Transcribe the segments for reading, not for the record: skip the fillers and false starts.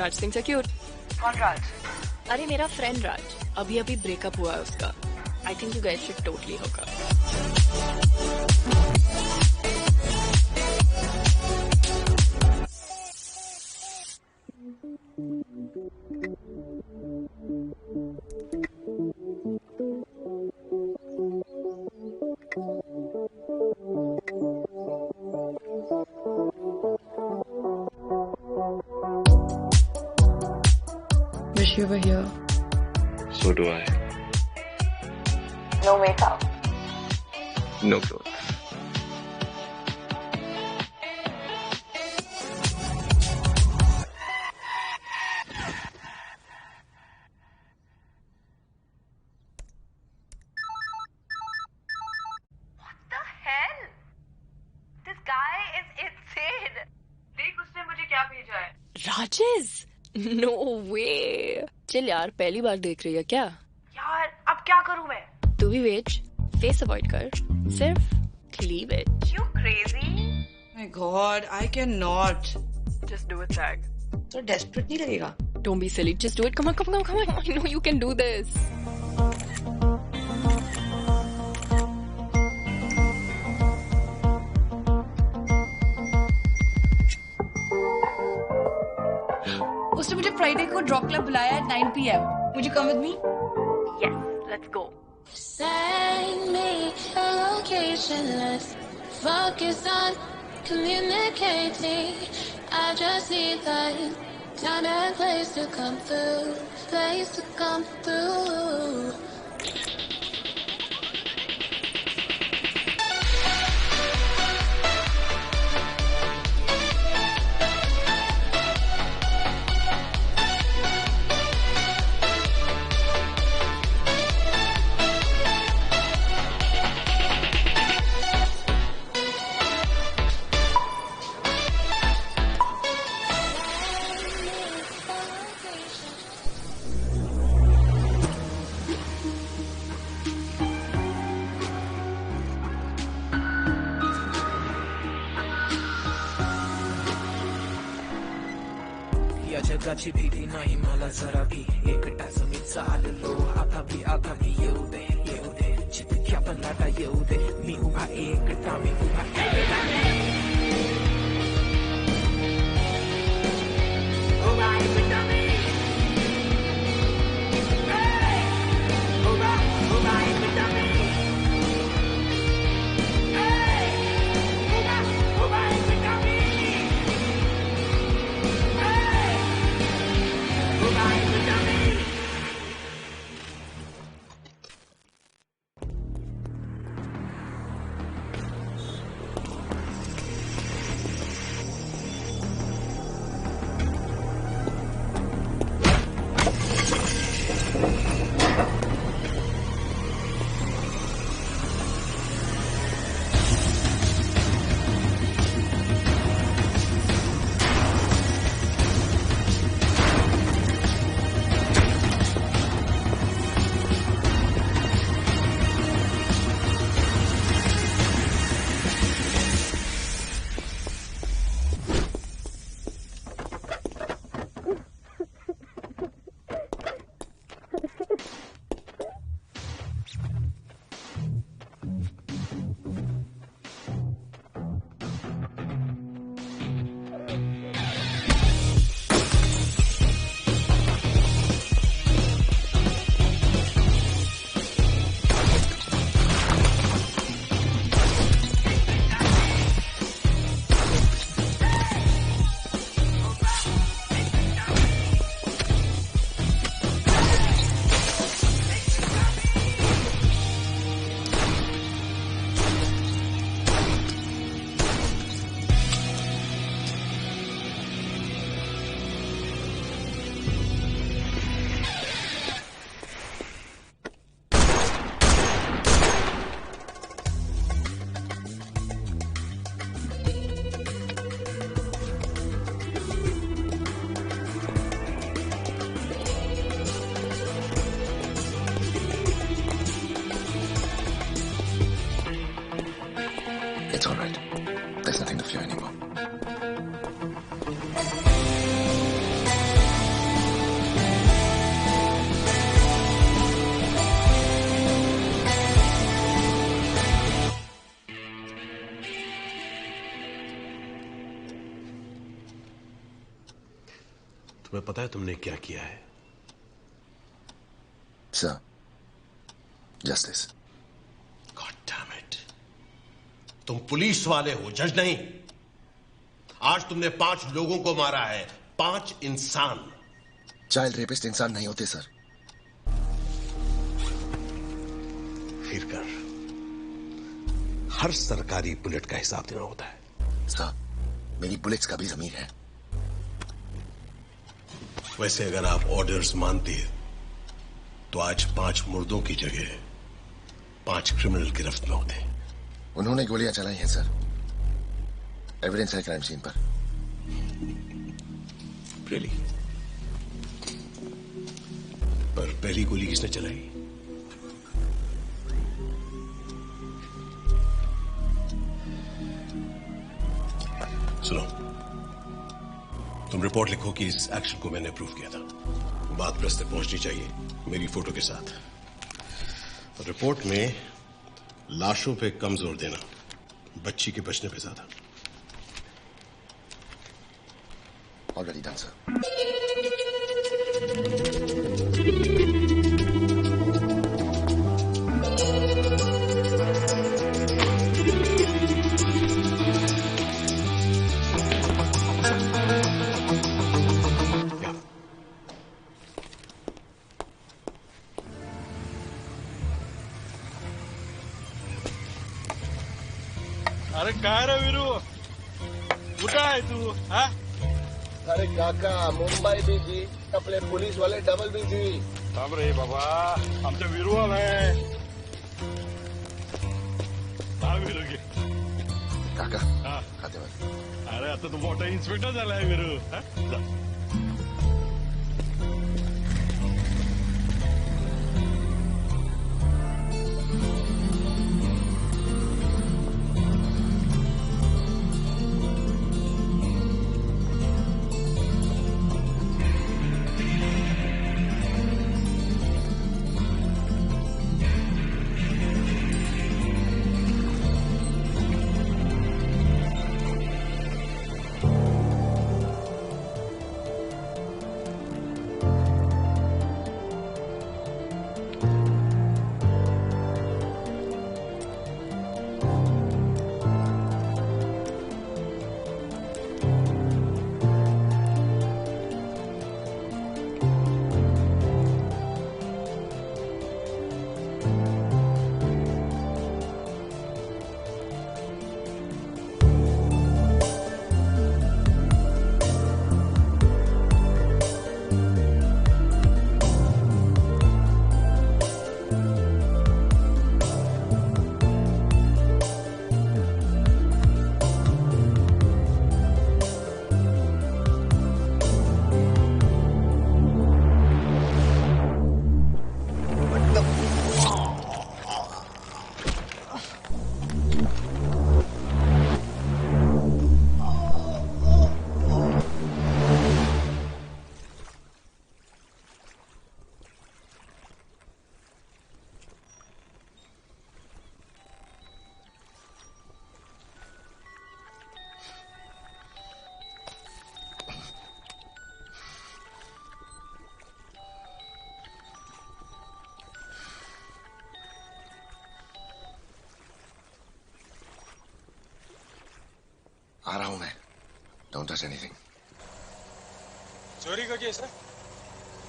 राज सिंह से क्यूट। कौन राज? अरे मेरा फ्रेंड राज, अभी अभी ब्रेकअप हुआ है उसका। I think you guys should totally होगा। Wish you were here. So do I. No makeup. No clothes. What the hell? This guy is insane. देख उसने मुझे क्या भेजा है। राजेश, नो वे। चल यार, पहली बार देख रही है क्या? यार अब क्या करूं मैं? तू भी वेज, फेस अवॉइड कर, सिर्फ cleavage. You crazy? My God, I cannot. Just do it, Zach. So desperate नहीं लगेगा? Don't be silly, just do it. Come on, come on, come on. I know you can do this. उसने मुझे Friday को drop club बुलाया है 9 PM. Would you come with me? Yes, let's go. Send me a location, let's focus on communicating. I just need that time and place to come through, place to come through. या जगाची भीती नाही मला जरा भी एकटाच मी चाललो आता भी येऊ दे चितक्या पण लाटा येऊ दे मी उभा एकटा मी उभा एकटा उभा एकटा मी उभा एकटा मी उभा एकटा मी तुम्हें पता है तुमने क्या किया है? Sir, justice. God damn it, तुम पुलिस वाले हो, जज नहीं। आज तुमने 5 लोगों को मारा है, 5 इंसान। चाइल्ड रेपिस्ट इंसान नहीं होते सर। फिर कर, हर सरकारी बुलेट का हिसाब देना होता है। सर, मेरी बुलेट्स का भी ज़मीर है। वैसे अगर आप ऑर्डर्स मानते तो आज 5 मुर्दों की जगह 5 क्रिमिनल गिरफ्त में होते। उन्होंने गोलियां चलाई हैं सर, एविडेंस है क्राइम सीन पर। Really? पर पहली गोली किसने चलाई? सुनो, तुम रिपोर्ट लिखो कि इस एक्शन को मैंने अप्रूव किया था। बात प्रेस तक पहुंचनी चाहिए मेरी फोटो के साथ। और रिपोर्ट में लाशों पे कम जोर देना, बच्ची के बचने पे ज्यादा। Already done sir. अरे काय रे वीरू, कुठं आहे तू? हा? अरे काका, मुंबई बिजी, आपले पुलिस वाले डबल बिजी। थांब रे बाबा, आमच्या वीरू आलाय। हा वीरू घे काका। हा, खाते वर। अरे आता तू मोठा इन्स्पेक्टर झालाय वीरू। हा? जा. आ रहा हूं मैं। Don't touch anything. चोरी का केस है?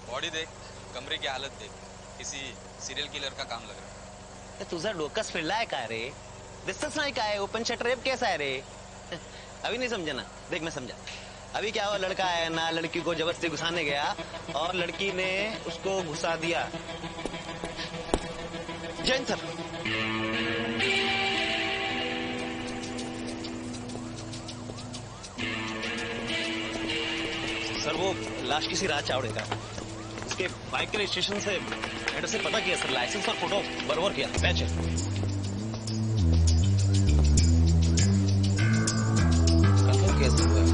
बॉडी देख, कमरे की हालत देख, किसी सिरियल किलर का काम लग रहा है। तुझा डोकस फिरलाय काय रे? दिसतच नाही काय? ओपन शट रेप केस आहे रे। अभी नहीं समझा ना? देख मैं समझा। अभी क्या हुआ, लड़का है ना, लड़की को जबरदस्ती घुसाने गया और लड़की ने उसको घुसा दिया। जैन सर। सर वो लाश किसी राज चावड़े का, उसके बाइक के रजिस्ट्रेशन से एड्रेस से पता किया सर, लाइसेंस और फोटो बराबर किया, मैच है। कंफर्म किया सर।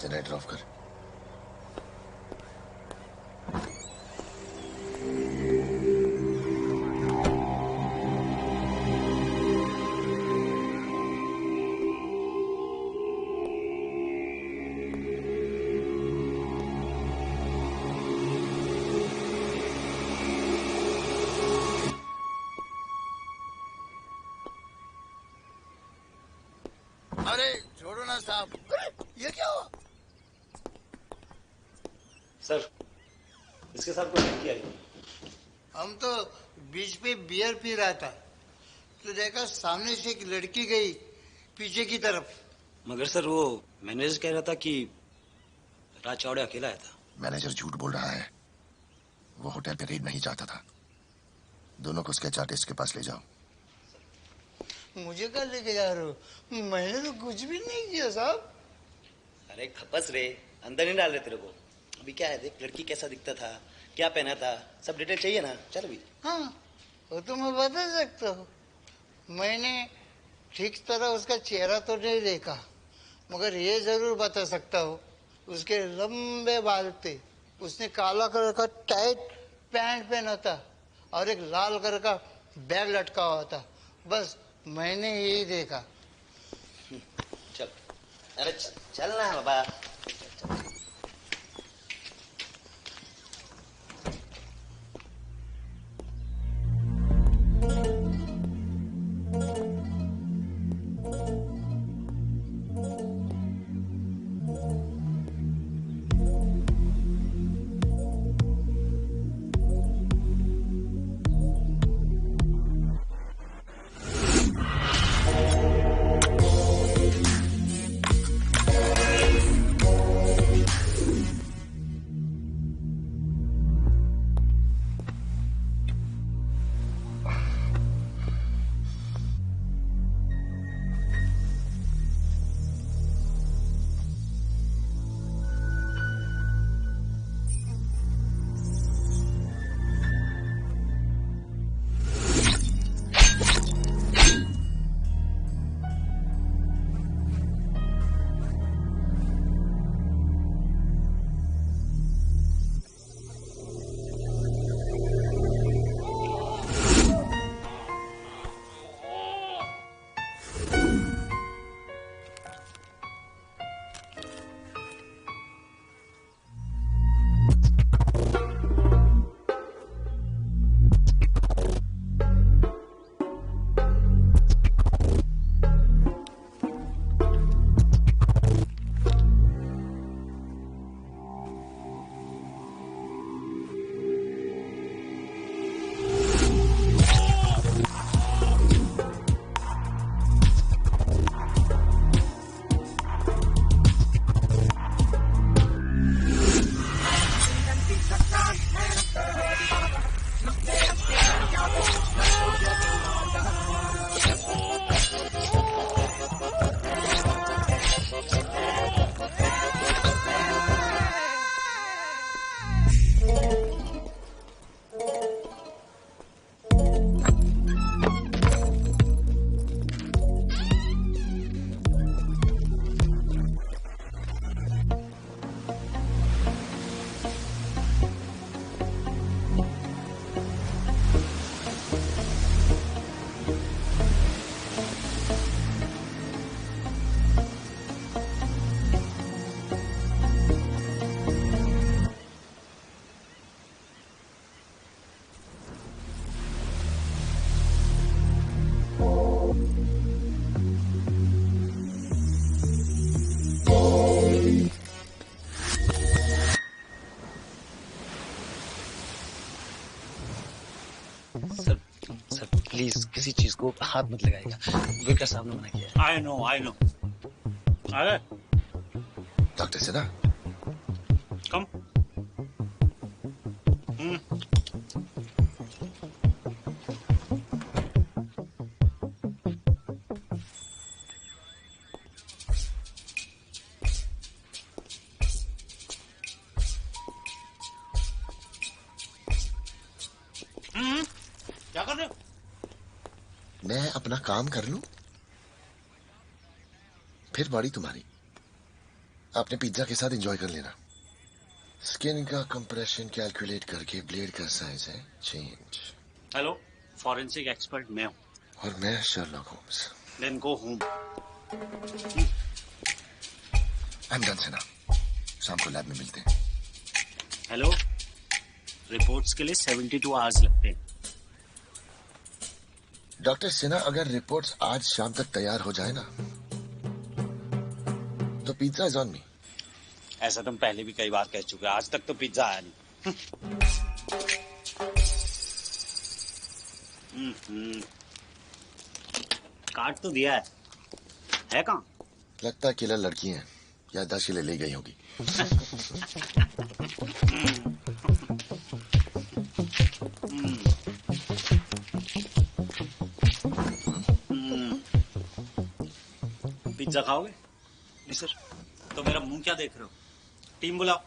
चेन्नई ड्रॉप कर। अरे छोड़ो ना साहब, ये क्या हुआ? सर, इसके साथ कोई लड़की आई। हम तो बीच पे बियर पी रहा था तो देखा सामने से एक लड़की गई पीछे की तरफ। मगर सर वो मैनेजर कह रहा था कि राज चावड़े अकेला आया था। मैनेजर झूठ बोल रहा है, वो होटल पे रेड नहीं चाहता था। दोनों को स्केच आर्टिस्ट के पास ले जाओ। मुझे क्या लेके जा रहे हो? मैंने तो कुछ भी नहीं किया साहब। अरे खपस रे, अंदर नहीं डाल रहे तेरे को। अभी क्या है, देख लड़की कैसा दिखता था, क्या पहना था, सब डिटेल चाहिए ना। चल अभी। हाँ वो तो मैं बता सकता हूँ। मैंने ठीक तरह उसका चेहरा तो नहीं देखा, मगर ये जरूर बता सकता हूँ उसके लंबे बाल थे, उसने काला कलर का टाइट पैंट पहना था और एक लाल कलर का बैग लटका हुआ था। बस मैंने यही देखा। चल, अरे चल ना बाबा। सर प्लीज किसी चीज को हाथ मत लगाएगा, वेटर साहब ने मना किया है। आई नो अरे डॉक्टर सिन्हा कम। क्या कर रहे हो? मैं अपना काम कर लूं, फिर बॉडी तुम्हारी। आपने पिज्जा के साथ एंजॉय कर लेना। स्किन का कंप्रेशन कैलकुलेट करके ब्लेड का साइज है चेंज। हेलो, फॉरेंसिक एक्सपर्ट मैं हूँ। और मैं Sherlock Holmes. Then go home. I am done Sinha, शाम को लैब में मिलते हैं। हेलो, रिपोर्ट्स के लिए 72 आवर्स लगते हैं। डॉक्टर सिन्हा, अगर रिपोर्ट्स आज शाम तक तैयार हो जाए ना तो पिज्जा इज ऑन मी। ऐसा तुम पहले भी कई बार कह चुके, आज तक तो पिज्जा आया नहीं। काट तो दिया है कहाँ? लगता है किलर लड़की है, याददाश्त के लिए ले गई होगी। पिज्जा खाओगे? नहीं सर। तो मेरा मुंह क्या देख रहे हो? टीम बुलाओ।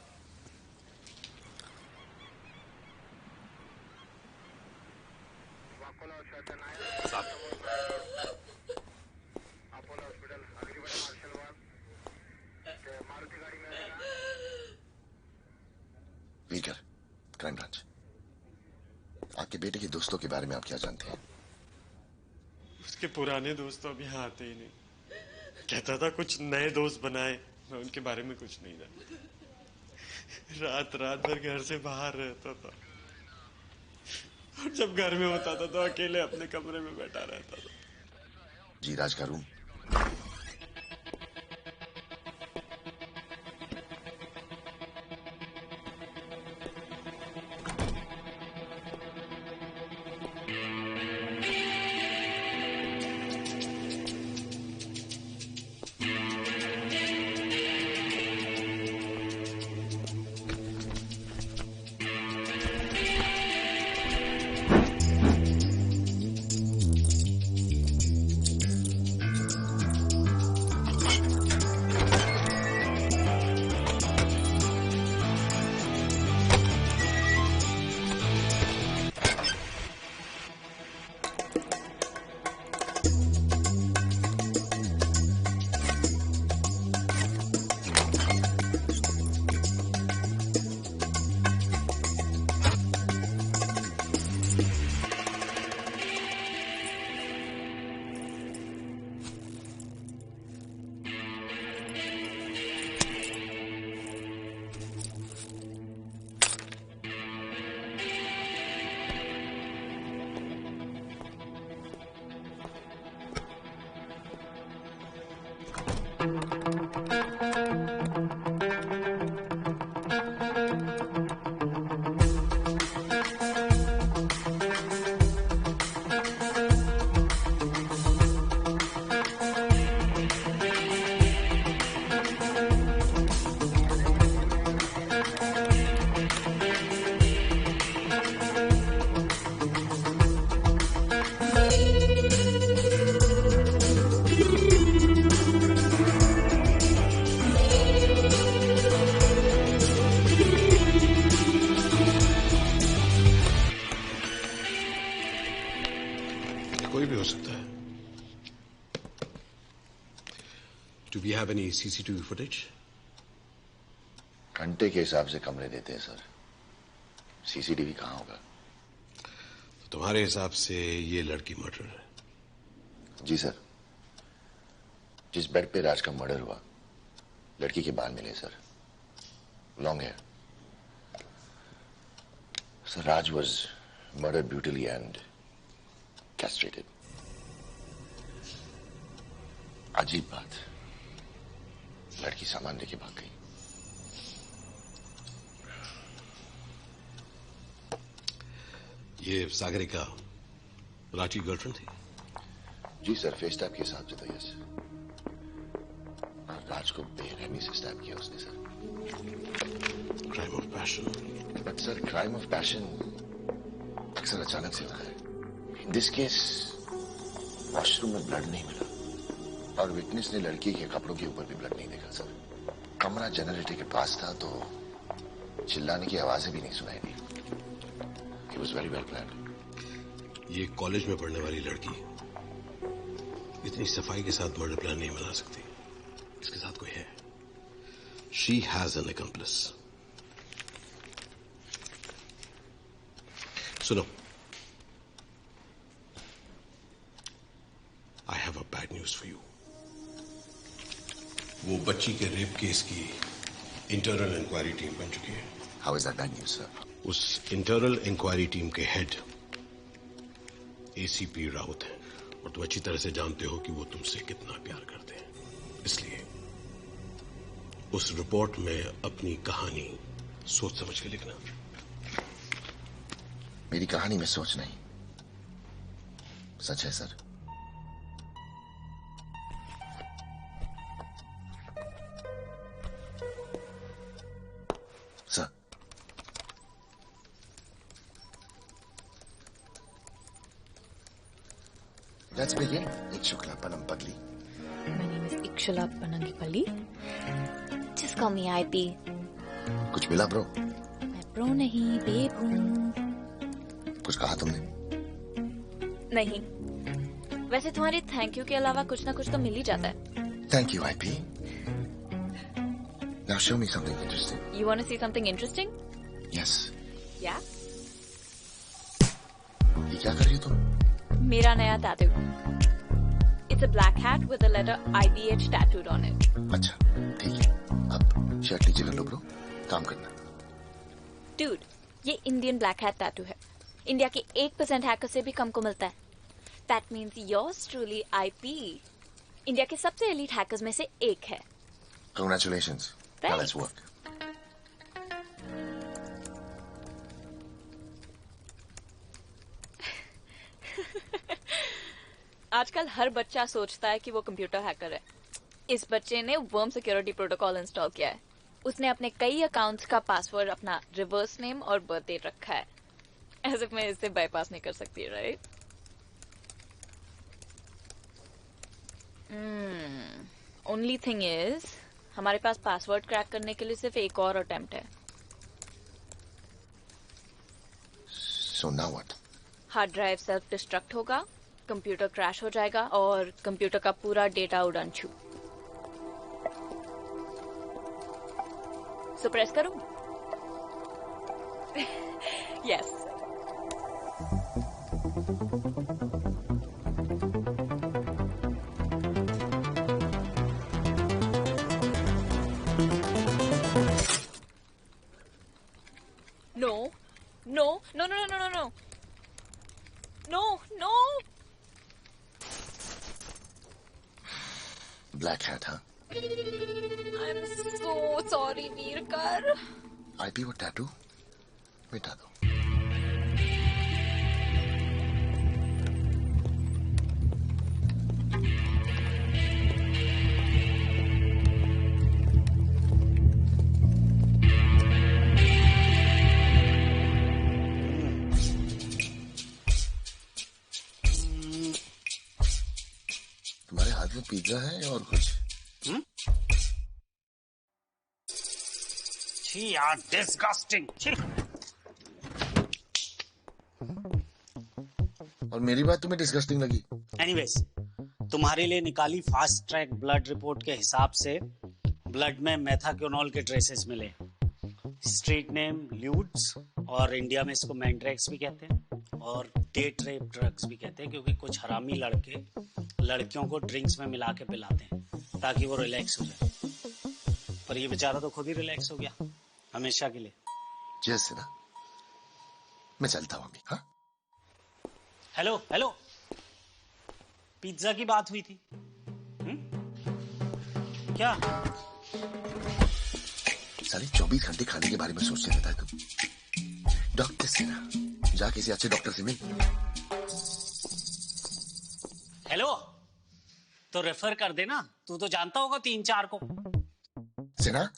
Weaker, crime branch. आपके बेटे के दोस्तों के बारे में आप क्या जानते हैं? उसके पुराने दोस्त तो अभी यहाँ आते ही नहीं। कहता था कुछ नए दोस्त बनाए, मैं उनके बारे में कुछ नहीं जानता। रात भर घर से बाहर रहता था और जब घर में होता था तो अकेले अपने कमरे में बैठा रहता था। जी राज का room. Do we have any CCTV footage? घंटे के हिसाब से कमरे देते हैं सर, सीसीटीवी कहाँ होगा? तो तुम्हारे हिसाब से ये लड़की मर्डर है? जी सर, जिस बेड पे राज का मर्डर हुआ लड़की के बाल मिले sir, long hair. Sir Raj was murder brutally and castrated. अजीब बात, लड़की सामान लेके भाग गई। ये सागरिका राज की गर्लफ्रेंड थी? जी सर, फेस टैप के हिसाब से तो यस। और राज को बेरहमी से स्टैप किया उसने sir. Crime of passion. But sir crime of passion अक्सर अचानक से होता है। इन दिस केस वॉशरूम में ब्लड नहीं मिला और विटनेस ने लड़की के कपड़ों के ऊपर भी ब्लड नहीं देखा सर। कमरा जनरेटर के पास था तो चिल्लाने की आवाजें भी नहीं सुनाई दी। It was very well planned. ये कॉलेज में पढ़ने वाली लड़की इतनी सफाई के साथ मर्डर प्लान नहीं बना सकती। इसके साथ कोई है। She has an accomplice. सुनो, I have a bad news for you. वो बच्ची के रेप केस की इंटरनल इंक्वायरी टीम बन चुकी है. How is that bad news, sir? उस इंटरनल इंक्वायरी टीम के हेड ACP राउत हैं, और तुम अच्छी तरह से जानते हो कि वो तुमसे कितना प्यार करते हैं. इसलिए उस रिपोर्ट में अपनी कहानी सोच समझ के लिखना. मेरी कहानी में सोच नहीं, सच है सर. Sir, let's begin. इक्षुकला पनम पगली. My name is Ikshula Panangipalli. Just call me IP. कुछ मिला ब्रो? मैं प्रो नहीं, बेब हूँ. कुछ कहा तुमने? नहीं. वैसे तुम्हारी थैंक यू के अलावा कुछ ना कुछ तो मिल ही जाता है. Thank you, IP. Now show me something interesting. You want to see something interesting? Yes. Yeah. ये क्या कर रही हो तुम? मेरा नया tattoo. It's a black hat with the letter IBH tattooed on it. अच्छा, ठीक है. अब शर्ट नीचे कर लो ब्रो. काम करना. Dude, ये इंडियन ब्लैक हैट टैटू है. इंडिया के 1% हैकर से भी कम को मिलता है. That means yours truly IP. India के सबसे एलीट हैकर्स में से एक है. Congratulations. Now let's work. आजकल हर बच्चा सोचता है कि वो कंप्यूटर हैकर है. इस बच्चे ने वर्म सिक्योरिटी प्रोटोकॉल इंस्टॉल किया है. उसने अपने कई अकाउंट्स का पासवर्ड अपना रिवर्स नेम और बर्थ डेट रखा है. एज इफ मैं इससे बाईपास नहीं कर सकती, राइट? ओनली थिंग इज हमारे पास पासवर्ड क्रैक करने के लिए सिर्फ एक और अटेम्प्ट है. So now what? Hard drive self destruct होगा, कंप्यूटर क्रैश हो जाएगा और कंप्यूटर का पूरा डेटा उड़नछू. सो प्रेस करूं? Yes. No. No. No, no, no, no, no, no. No, no. Black hat, huh? I'm so sorry, वीरकर. IP वो tattoo मिटा दो. तुम्हारे हाथ में पिज्जा है और कुछ? छी यार, डिस्गस्टिंग. और मेरी बात तुम्हें डिस्गस्टिंग लगी? एनीवेज, तुम्हारे लिए निकाली फास्ट ट्रैक ब्लड रिपोर्ट के हिसाब से ब्लड में मेथाक्योनॉल के ट्रेसेस मिले. स्ट्रीट नेम ल्यूड्स, और इंडिया में इसको मैंड्रेक्स भी कहते हैं और डेट रेप ड्रग्स भी कहते हैं, क्योंकि कुछ हरामी लड़के लड़कियों को ड्रिंक्स में मिला के पिलाते हैं ताकि वो रिलैक्स हो जाए. पर ये बेचारा तो खुद ही रिलैक्स हो गया हमेशा के लिए. जैसे ना, मैं चलता हूँ अभी. हाँ, हेलो हेलो, पिज्जा की बात हुई थी. क्या सारी 24 घंटे खाने के बारे में सोचते रहता है तुम? डॉक्टर से ना, जा किसी अच्छे डॉक्टर से मिल. हेलो, तो रेफर कर देना. तू तो जानता होगा 3-4 को. Sinha,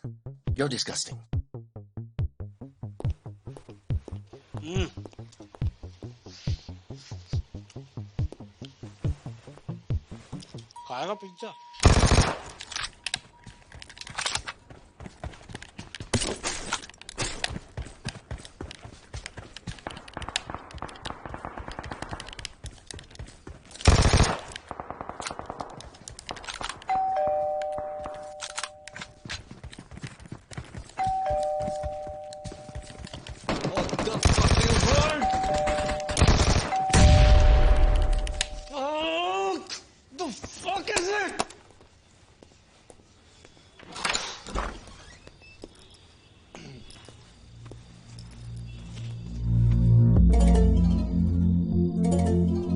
you're disgusting. खाएगा पिज्जा? है